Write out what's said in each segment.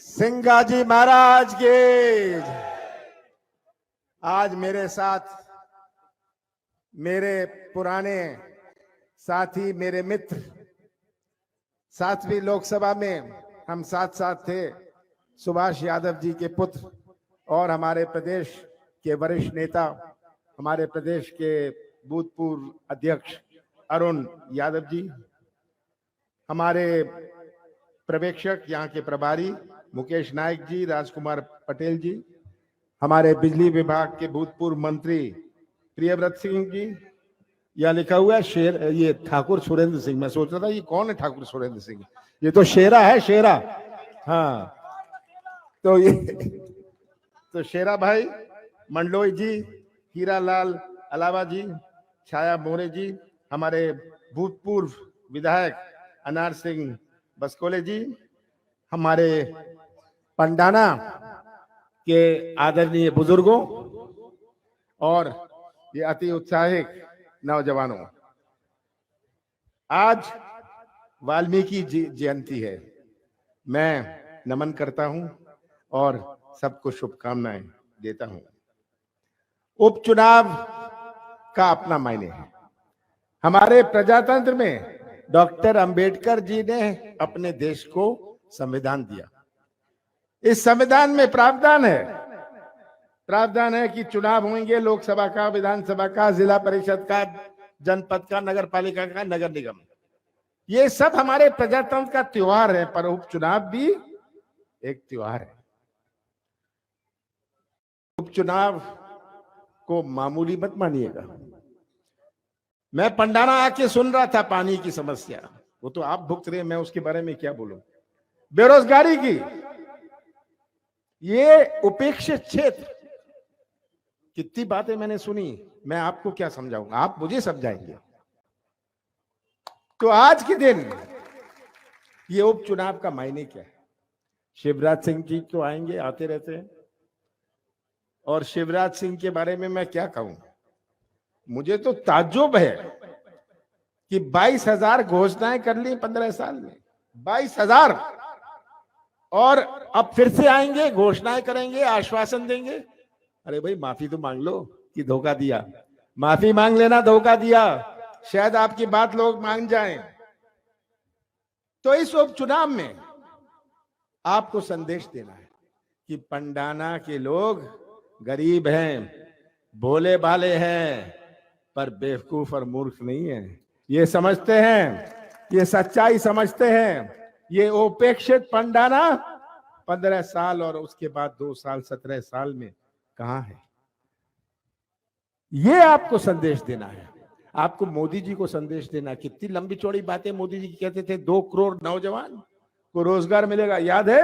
सिंगाजी महाराज के। आज मेरे साथ मेरे पुराने साथी, मेरे मित्र, 7वीं लोकसभा में हम साथ साथ थे, सुभाष यादव जी के पुत्र और हमारे प्रदेश के वरिष्ठ नेता, हमारे प्रदेश के भूतपूर्व अध्यक्ष अरुण यादव जी, हमारे पर्यवेक्षक यहाँ के प्रभारी मुकेश नायक जी, राजकुमार पटेल जी, हमारे बिजली विभाग के भूतपूर्व मंत्री प्रियव्रत सिंह जी। यह लिखा हुआ है ये ठाकुर सुरेंद्र सिंह। मैं सोच रहा था ये कौन है ठाकुर सुरेंद्र सिंह, ये तो शेरा है, शेरा। हाँ, तो ये तो शेरा भाई, मंडलोई जी, हीरालाल अलावा जी, छाया मोरे जी, हमारे भूतपूर्व विधायक अनार सिंह बसकोले जी, हमारे पंडाना के आदरणीय बुजुर्गों और ये अति उत्साहित नौजवानों। आज वाल्मीकि जयंती है। मैं नमन करता हूं और सबको शुभकामनाएं देता हूं। उपचुनाव का अपना मायने है। हमारे प्रजातंत्र में डॉक्टर अंबेडकर जी ने अपने देश को संविधान दिया। इस संविधान में प्रावधान है कि चुनाव होंगे, लोकसभा का, विधानसभा का, जिला परिषद का, जनपद का, नगर पालिका का, नगर निगम। ये सब हमारे प्रजातंत्र का त्योहार है, पर उपचुनाव भी एक त्योहार है। उपचुनाव को मामूली मत मानिएगा। मैं पंडाना आके सुन रहा था पानी की समस्या, वो तो आप भुगत रहे हैं, मैं उसके बारे में क्या बोलूं। बेरोजगारी की, ये उपेक्षित क्षेत्र, कितनी बातें मैंने सुनी, मैं आपको क्या समझाऊंगा, आप मुझे समझाएंगे। तो आज के दिन ये उपचुनाव का मायने क्या है। शिवराज सिंह जी तो आएंगे, आते रहते हैं, और शिवराज सिंह के बारे में मैं क्या कहूं। मुझे तो ताज्जुब है कि 22,000 घोषणाएं कर ली 15 साल में, 22,000, और अब फिर से आएंगे, घोषणाएं करेंगे, आश्वासन देंगे। अरे भाई, माफी तो मांग लो कि धोखा दिया। माफी मांग लेना, धोखा दिया, शायद आपकी बात लोग मान जाएं। तो इस उपचुनाव में आपको संदेश देना है कि पंडाना के लोग गरीब हैं, भोले भाले हैं, पर बेवकूफ और मूर्ख नहीं है। ये समझते हैं, ये सच्चाई समझते हैं। ये उपेक्षित पंडाना 15 साल और उसके बाद 2 साल 17 साल में कहां है। ये आपको संदेश देना है, आपको मोदी जी को संदेश देना। कितनी लंबी चौड़ी बातें मोदी जी कहते थे, 2 करोड़ नौजवान को रोजगार मिलेगा, याद है।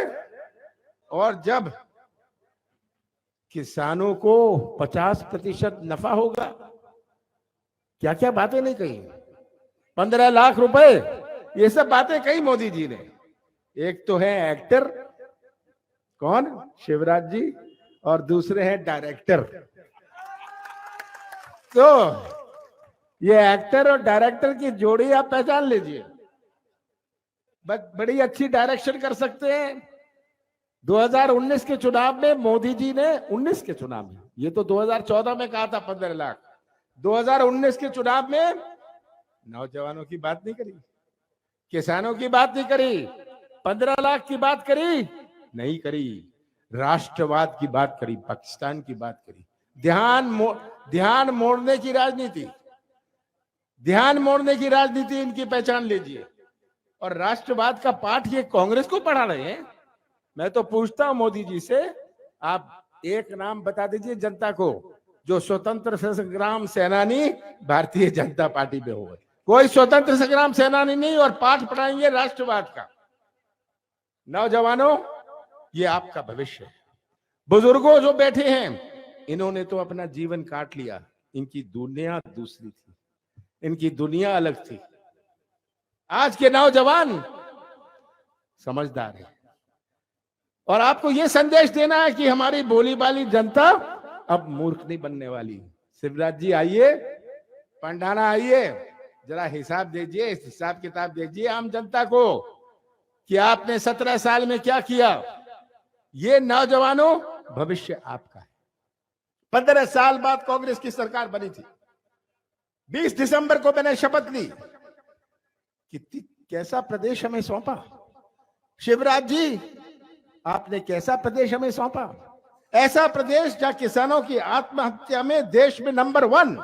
और जब किसानों को 50% नफा होगा, क्या क्या बातें नहीं कही। 15 लाख रुपए, ये सब बातें कही मोदी जी ने। एक तो है एक्टर, कौन, शिवराज जी, और दूसरे हैं डायरेक्टर। तो ये एक्टर और डायरेक्टर की जोड़ी आप पहचान लीजिए, बड़ी अच्छी डायरेक्शन कर सकते हैं। 2019 के चुनाव में मोदी जी ने, 19 के चुनाव में, ये तो 2014 में कहा था 15 लाख, 2019 के चुनाव में नौजवानों की बात नहीं करी, किसानों की बात नहीं करी, 15 लाख की बात करी नहीं करी, राष्ट्रवाद की बात करी, पाकिस्तान की बात करी। ध्यान मोड़ने की राजनीति, ध्यान मोड़ने की राजनीति इनकी पहचान लीजिए। और राष्ट्रवाद का पाठ ये कांग्रेस को पढ़ा रहे हैं। मैं तो पूछता हूं मोदी जी से, आप एक नाम बता दीजिए जनता को जो स्वतंत्र संग्राम सेनानी भारतीय जनता पार्टी में हो। कोई स्वतंत्र संग्राम सेनानी नहीं, और पाठ पढ़ाएंगे राष्ट्रवाद का। नौजवानों, ये आपका भविष्य है। बुजुर्गों जो बैठे हैं, इन्होंने तो अपना जीवन काट लिया, इनकी दुनिया दूसरी थी, इनकी दुनिया अलग थी। आज के नौजवान समझदार है, और आपको यह संदेश देना है कि हमारी भोली भाली जनता अब मूर्ख नहीं बनने वाली। शिवराज जी आइए, पंडाना आइए, जरा हिसाब दीजिए, हिसाब किताब दीजिए आम जनता को कि आपने 17 साल में क्या किया। ये नौजवानों, भविष्य आपका है। 15 साल बाद कांग्रेस की सरकार बनी थी। 20 दिसंबर को मैंने शपथ ली। कितनी कैसा प्रदेश हमें सौंपा शिवराज जी, आपने कैसा प्रदेश हमें सौंपा। ऐसा प्रदेश जहां किसानों की आत्महत्या में देश में नंबर 1,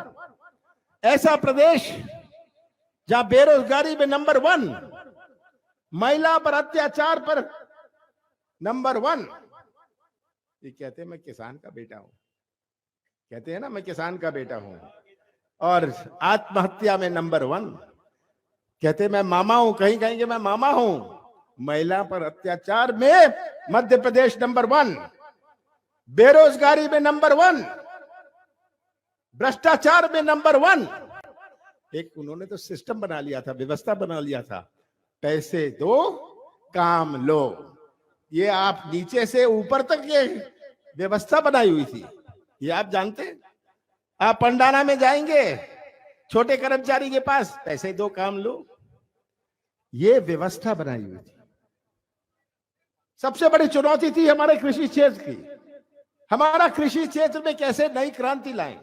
ऐसा प्रदेश जहां बेरोजगारी में नंबर 1, महिला पर अत्याचार पर नंबर 1। ये कहते हैं मैं किसान का बेटा हूं, कहते हैं ना मैं किसान का बेटा हूं, और आत्महत्या में नंबर 1। कहते मैं मामा हूं, कहीं कहेंगे मैं मामा हूं। महिला पर अत्याचार में मध्य प्रदेश नंबर 1, बेरोजगारी में नंबर 1, भ्रष्टाचार में नंबर 1। एक उन्होंने तो सिस्टम बना लिया था, व्यवस्था बना लिया था, पैसे दो काम लो। ये आप नीचे से ऊपर तक ये व्यवस्था बनाई हुई थी, ये आप जानते हैं। आप पंडाना में जाएंगे, छोटे कर्मचारी के पास पैसे दो काम लो, ये व्यवस्था बनाई हुई थी। सबसे बड़ी चुनौती थी हमारे कृषि क्षेत्र की। हमारा कृषि क्षेत्र में कैसे नई क्रांति लाएं,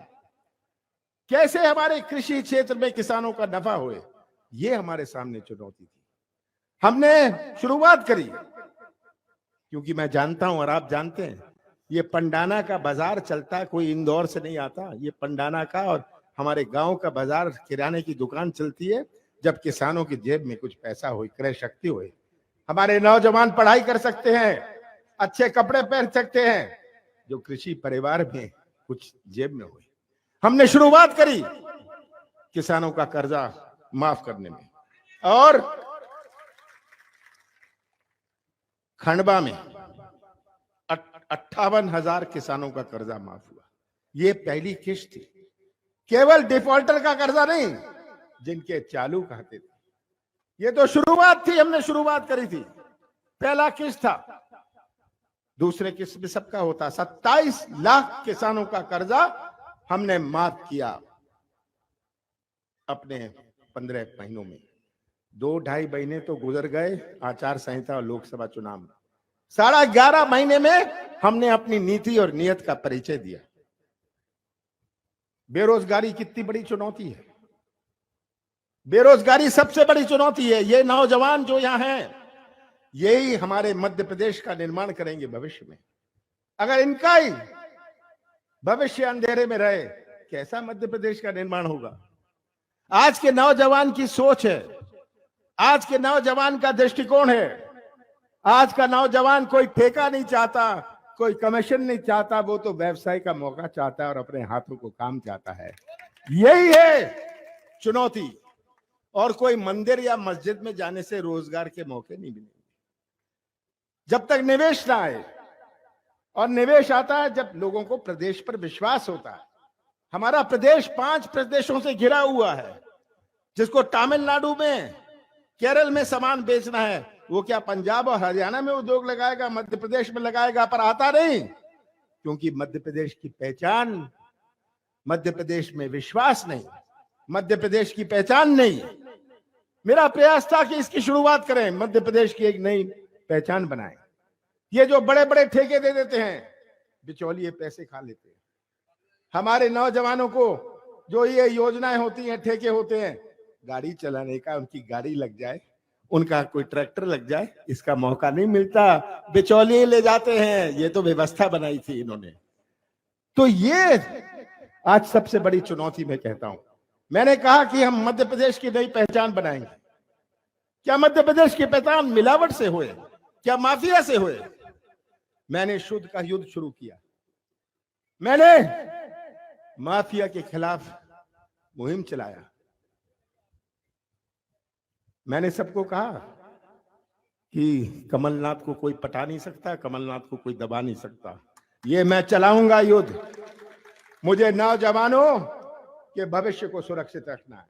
कैसे हमारे कृषि क्षेत्र में किसानों का नफा होए, ये हमारे सामने चुनौती थी। हमने शुरुआत करी, क्योंकि मैं जानता हूं और आप जानते हैं, ये पंडाना का बाजार चलता है, कोई इंदौर से नहीं आता। ये पंडाना का और हमारे गांव का बाजार, किराने की दुकान चलती है जब किसानों की जेब में कुछ पैसा हो, क्रय शक्ति हो, हमारे नौजवान पढ़ाई कर सकते हैं, अच्छे कपड़े पहन सकते हैं, जो कृषि परिवार में कुछ जेब में हो। हमने शुरुआत करी किसानों का कर्जा माफ करने में, और खंडवा में 58,000 किसानों का कर्जा माफ हुआ। ये पहली किश्त थी। केवल डिफॉल्टर का कर्जा नहीं, जिनके चालू खाते थे। ये तो शुरुआत थी, हमने शुरुआत करी थी। पहला किस्त था, दूसरे किस्त में सबका होता। 27 लाख किसानों का कर्जा हमने माफ किया अपने 15 महीनों में। 2-2.5 महीने तो गुजर गए आचार संहिता और लोकसभा चुनाव में। 11.5 महीने में हमने अपनी नीति और नियत का परिचय दिया। बेरोजगारी कितनी बड़ी चुनौती है, बेरोजगारी सबसे बड़ी चुनौती है। ये नौजवान जो यहां हैं, यही हमारे मध्य प्रदेश का निर्माण करेंगे भविष्य में। अगर इनका ही भविष्य अंधेरे में रहे, कैसा मध्य प्रदेश का निर्माण होगा। आज के नौजवान की सोच है, आज के नौजवान का दृष्टिकोण है। आज का नौजवान कोई ठेका नहीं चाहता, कोई कमीशन नहीं चाहता, वो तो व्यवसाय का मौका चाहता है और अपने हाथों को काम चाहता है। यही है चुनौती। और कोई मंदिर या मस्जिद में जाने से रोजगार के मौके नहीं मिलेंगे जब तक निवेश ना आए। और निवेश आता है जब लोगों को प्रदेश पर विश्वास होता है। हमारा प्रदेश 5 प्रदेशों से घिरा हुआ है। जिसको तमिलनाडु में, केरल में सामान बेचना है, वो क्या पंजाब और हरियाणा में उद्योग लगाएगा, मध्य प्रदेश में लगाएगा, पर आता नहीं। क्योंकि मध्य प्रदेश की पहचान, मध्य प्रदेश में विश्वास नहीं, मध्य प्रदेश की पहचान नहीं। मेरा प्रयास था कि इसकी शुरुआत करें, मध्य प्रदेश की एक नई पहचान बनाएं। ये जो बड़े बड़े ठेके दे देते हैं, बिचौलिए पैसे खा लेते हैं। हमारे नौजवानों को जो ये योजनाएं होती हैं, ठेके होते हैं, गाड़ी चलाने का, उनकी गाड़ी लग जाए, उनका कोई ट्रैक्टर लग जाए, इसका मौका नहीं मिलता, बिचौलिए ले जाते हैं। ये तो व्यवस्था बनाई थी इन्होंने। तो ये आज सबसे बड़ी चुनौती मैं कहता हूं। मैंने कहा कि हम मध्य प्रदेश की नई पहचान बनाएंगे। क्या मध्य प्रदेश की पहचान मिलावट से हुए, क्या माफिया से हुए? मैंने शुद्ध का युद्ध शुरू किया। मैंने माफिया के खिलाफ मुहिम चलाया। मैंने सबको कहा कि कमलनाथ को कोई पटा नहीं सकता, कमलनाथ को कोई दबा नहीं सकता। ये मैं चलाऊंगा युद्ध। मुझे नौजवानों के भविष्य को सुरक्षित रखना है,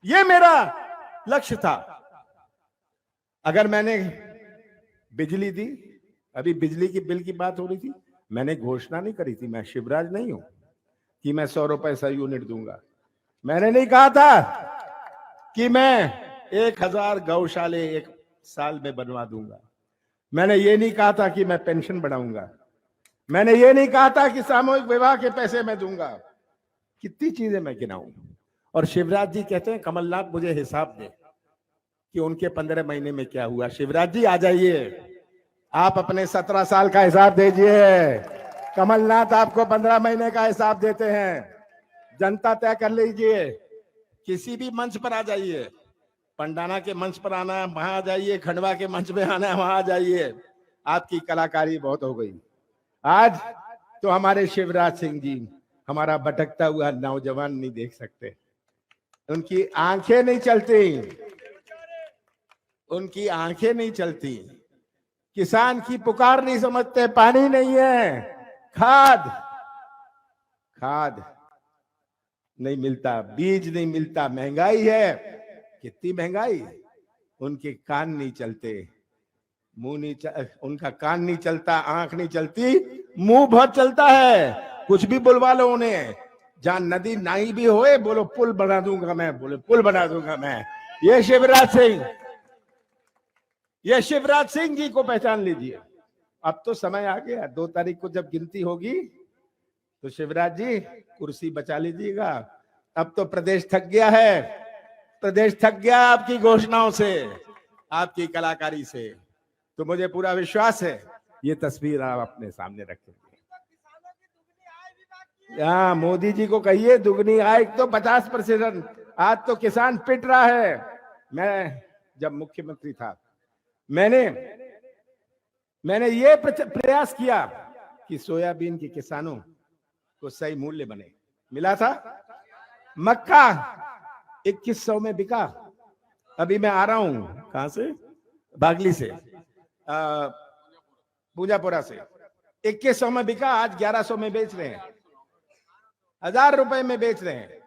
ये मेरा लक्ष्य था। अगर मैंने बिजली दी, अभी बिजली की बिल की बात हो रही थी, मैंने घोषणा नहीं करी थी, मैं शिवराज नहीं हूं कि मैं 100 रुपए सा यूनिट दूंगा। मैंने नहीं कहा था कि मैं 1000 गौशाले 1 साल में बनवा दूंगा। मैंने ये नहीं कहा था कि मैं पेंशन बढ़ाऊंगा, मैंने ये नहीं कहा था कि सामूहिक विवाह के पैसे मैं दूंगा। कितनी चीजें मैं गिनाऊं। और शिवराज जी कहते हैं कमलनाथ मुझे हिसाब दे कि उनके 15 महीने में क्या हुआ। शिवराज जी आ जाइए, आप अपने 17 साल का हिसाब दीजिए। कमलनाथ आपको 15 महीने का हिसाब देते हैं। जनता तय कर लीजिए, किसी भी मंच पर आ जाइए, पंडाना के मंच पर आना है वहां आ जाइए, खंडवा के मंच पे आना है वहां आ जाइए। आपकी कलाकारी बहुत हो गई। आज तो हमारे शिवराज सिंह जी हमारा भटकता हुआ नौजवान नहीं देख सकते, उनकी आंखें नहीं चलती, उनकी आंखें नहीं चलती। किसान की पुकार नहीं समझते, पानी नहीं है, खाद खाद नहीं मिलता, बीज नहीं मिलता, महंगाई है, कितनी महंगाई। उनके कान नहीं चलते, मुंह नहीं उनका कान नहीं चलता, आंख नहीं चलती, मुंह बहुत चलता है। कुछ भी बुलवा लो उन्हें, जहां नदी नाई भी होए बोलो पुल बना दूंगा मैं, बोले पुल बना दूंगा मैं। ये शिवराज सिंह जी को पहचान लीजिए। अब तो समय आ गया, 2 तारीख को जब गिनती होगी तो शिवराज जी कुर्सी बचा लीजिएगा। अब तो प्रदेश थक गया है, प्रदेश थक गया आपकी घोषणाओं से, आपकी कलाकारी से। तो मुझे पूरा विश्वास है ये तस्वीर आप अपने सामने रखेंगे। हाँ, मोदी जी को कहिए दुगनी आय तो 50%। आज तो किसान पिट रहा है। मैं जब मुख्यमंत्री था मैंने ये प्रयास किया कि सोयाबीन के किसानों को सही मूल्य बने। मिला था। मक्का 2100 में बिका। अभी मैं आ रहा हूं, कहां से, बागली से, पूजापुरा से। 2100 में बिका, आज 1100 में बेच रहे हैं, 1000 रुपए में बेच रहे हैं।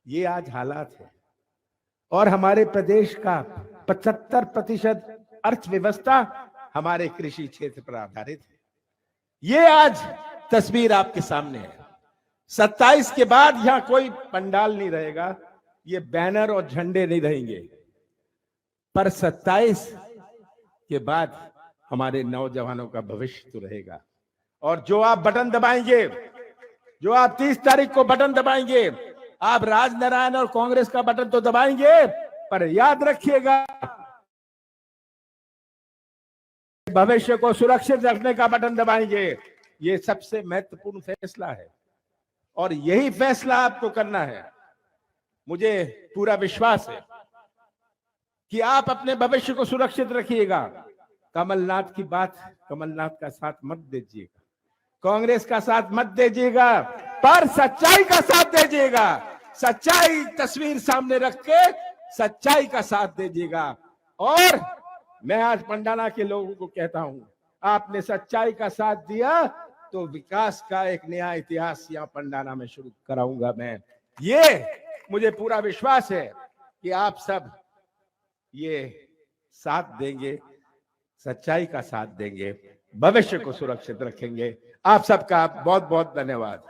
ये आज हालात है। और हमारे प्रदेश का 75% अर्थव्यवस्था हमारे कृषि क्षेत्र पर आधारित है। ये आज तस्वीर आपके सामने है। 27 के बाद यहां कोई पंडाल नहीं रहेगा, ये बैनर और झंडे नहीं रहेंगे, पर 27 के बाद हमारे नौजवानों का भविष्य तो रहेगा। और जो आप बटन दबाएंगे, जो आप 30 तारीख को बटन दबाएंगे, आप राजनारायण और कांग्रेस का बटन तो दबाएंगे, पर याद रखिएगा भविष्य को सुरक्षित रखने का बटन दबाएंगे। ये सबसे महत्वपूर्ण फैसला है और यही फैसला आपको करना है। मुझे पूरा विश्वास है कि आप अपने भविष्य को सुरक्षित रखिएगा। कमलनाथ की बात, कमलनाथ का साथ मत दीजिएगा, कांग्रेस का साथ मत दीजिएगा, पर सच्चाई का साथ दीजिएगा। सच्चाई तस्वीर सामने रख के सच्चाई का साथ दीजिएगा। और मैं आज पंडाना के लोगों को कहता हूं, आपने सच्चाई का साथ दिया तो विकास का एक नया इतिहास यहां पंडाना में शुरू कराऊंगा मैं। ये मुझे पूरा विश्वास है कि आप सब ये साथ देंगे, सच्चाई का साथ देंगे, भविष्य को सुरक्षित रखेंगे। आप सबका बहुत बहुत धन्यवाद।